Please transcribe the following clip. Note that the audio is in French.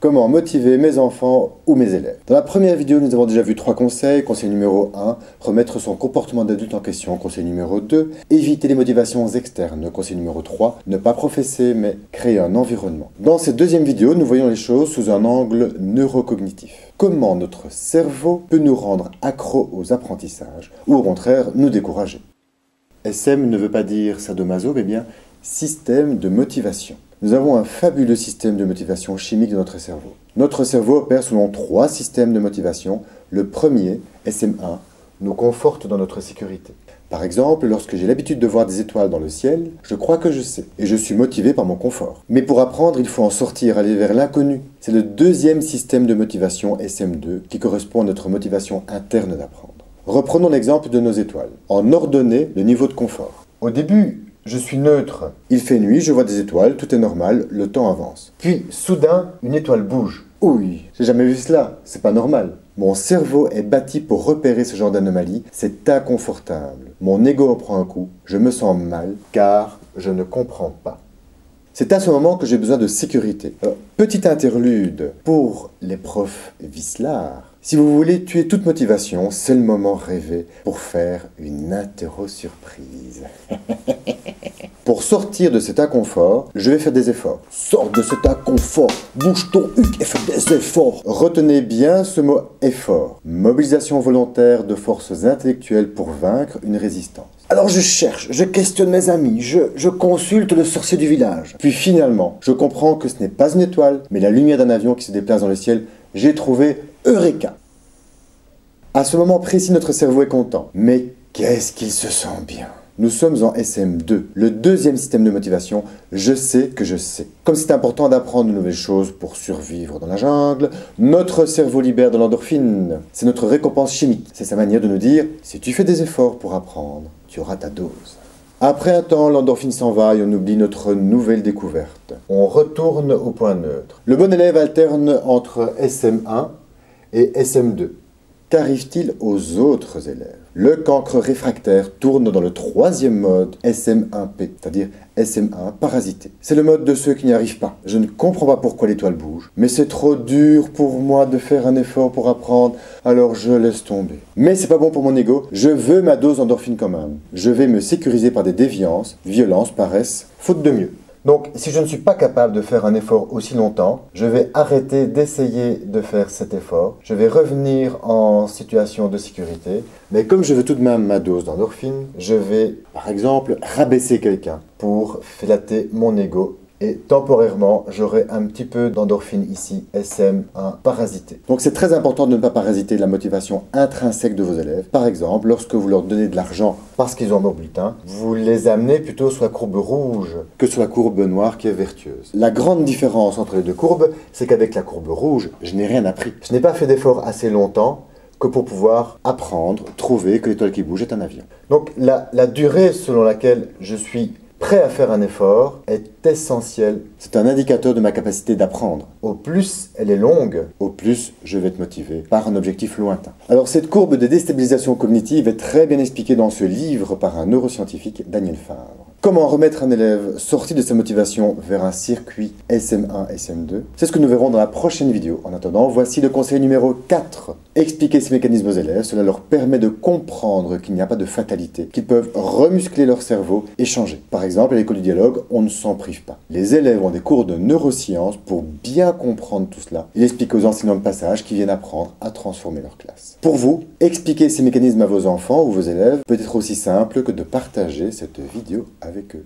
Comment motiver mes enfants ou mes élèves? Dans la première vidéo, nous avons déjà vu 3 conseils. Conseil numéro 1, remettre son comportement d'adulte en question. Conseil numéro 2, éviter les motivations externes. Conseil numéro 3, ne pas professer mais créer un environnement. Dans cette deuxième vidéo, nous voyons les choses sous un angle neurocognitif. Comment notre cerveau peut nous rendre accros aux apprentissages ou au contraire nous décourager. SM ne veut pas dire sadomaso, mais bien système de motivation. Nous avons un fabuleux système de motivation chimique de notre cerveau. Notre cerveau opère selon 3 systèmes de motivation. Le premier, SM1, nous conforte dans notre sécurité. Par exemple, lorsque j'ai l'habitude de voir des étoiles dans le ciel, je crois que je sais, et je suis motivé par mon confort. Mais pour apprendre, il faut en sortir, aller vers l'inconnu. C'est le deuxième système de motivation, SM2, qui correspond à notre motivation interne d'apprendre. Reprenons l'exemple de nos étoiles. En ordonnée, le niveau de confort. Au début, je suis neutre. Il fait nuit, je vois des étoiles, tout est normal, le temps avance. Puis, soudain, une étoile bouge. Oui, j'ai jamais vu cela, c'est pas normal. Mon cerveau est bâti pour repérer ce genre d'anomalie, c'est inconfortable. Mon ego en prend un coup, je me sens mal, car je ne comprends pas. C'est à ce moment que j'ai besoin de sécurité. Alors, petit interlude pour les profs vicelards. Si vous voulez tuer toute motivation, c'est le moment rêvé pour faire une interro-surprise. Pour sortir de cet inconfort, je vais faire des efforts. Sors de cet inconfort, bouge ton huc et fais des efforts. Retenez bien ce mot effort. Mobilisation volontaire de forces intellectuelles pour vaincre une résistance. Alors je cherche, je questionne mes amis, je consulte le sorcier du village. Puis finalement, je comprends que ce n'est pas une étoile, mais la lumière d'un avion qui se déplace dans le ciel. J'ai trouvé Eureka. À ce moment précis, notre cerveau est content. Mais qu'est-ce qu'il se sent bien? Nous sommes en SM2, le deuxième système de motivation. Je sais que je sais. Comme c'est important d'apprendre de nouvelles choses pour survivre dans la jungle, notre cerveau libère de l'endorphine. C'est notre récompense chimique. C'est sa manière de nous dire, si tu fais des efforts pour apprendre, tu auras ta dose. Après un temps, l'endorphine s'en va et on oublie notre nouvelle découverte. On retourne au point neutre. Le bon élève alterne entre SM1 et SM2. Qu'arrive-t-il aux autres élèves? Le cancre réfractaire tourne dans le troisième mode SM1P, c'est-à-dire SM1 parasité. C'est le mode de ceux qui n'y arrivent pas. Je ne comprends pas pourquoi l'étoile bouge, mais c'est trop dur pour moi de faire un effort pour apprendre, alors je laisse tomber. Mais c'est pas bon pour mon ego, je veux ma dose d'endorphine quand même. Je vais me sécuriser par des déviances, violence, paresse, faute de mieux. Donc, si je ne suis pas capable de faire un effort aussi longtemps, je vais arrêter d'essayer de faire cet effort. Je vais revenir en situation de sécurité. Mais comme je veux tout de même ma dose d'endorphine, je vais, par exemple, rabaisser quelqu'un pour flatter mon ego. Et temporairement, j'aurai un petit peu d'endorphine ici, SM1 parasité. Donc c'est très important de ne pas parasiter la motivation intrinsèque de vos élèves. Par exemple, lorsque vous leur donnez de l'argent parce qu'ils ont un bon bulletin, vous les amenez plutôt sur la courbe rouge que sur la courbe noire qui est vertueuse. La grande différence entre les deux courbes, c'est qu'avec la courbe rouge, je n'ai rien appris. Je n'ai pas fait d'effort assez longtemps que pour pouvoir apprendre, trouver que l'étoile qui bouge est un avion. Donc la durée selon laquelle je suis prêt à faire un effort est essentiel. C'est un indicateur de ma capacité d'apprendre. Au plus elle est longue, au plus je vais être motivé par un objectif lointain. Alors cette courbe de déstabilisation cognitive est très bien expliquée dans ce livre par un neuroscientifique, Daniel Favre. Comment remettre un élève sorti de sa motivation vers un circuit SM1, SM2? C'est ce que nous verrons dans la prochaine vidéo. En attendant, voici le conseil numéro 4. Expliquer ces mécanismes aux élèves, cela leur permet de comprendre qu'il n'y a pas de fatalité, qu'ils peuvent remuscler leur cerveau et changer. Par exemple, à l'école du dialogue, on ne s'en prive pas. Les élèves ont des cours de neurosciences pour bien comprendre tout cela. Il explique aux enseignants de passage qui viennent apprendre à transformer leur classe. Pour vous, expliquer ces mécanismes à vos enfants ou vos élèves peut être aussi simple que de partager cette vidéo avec eux.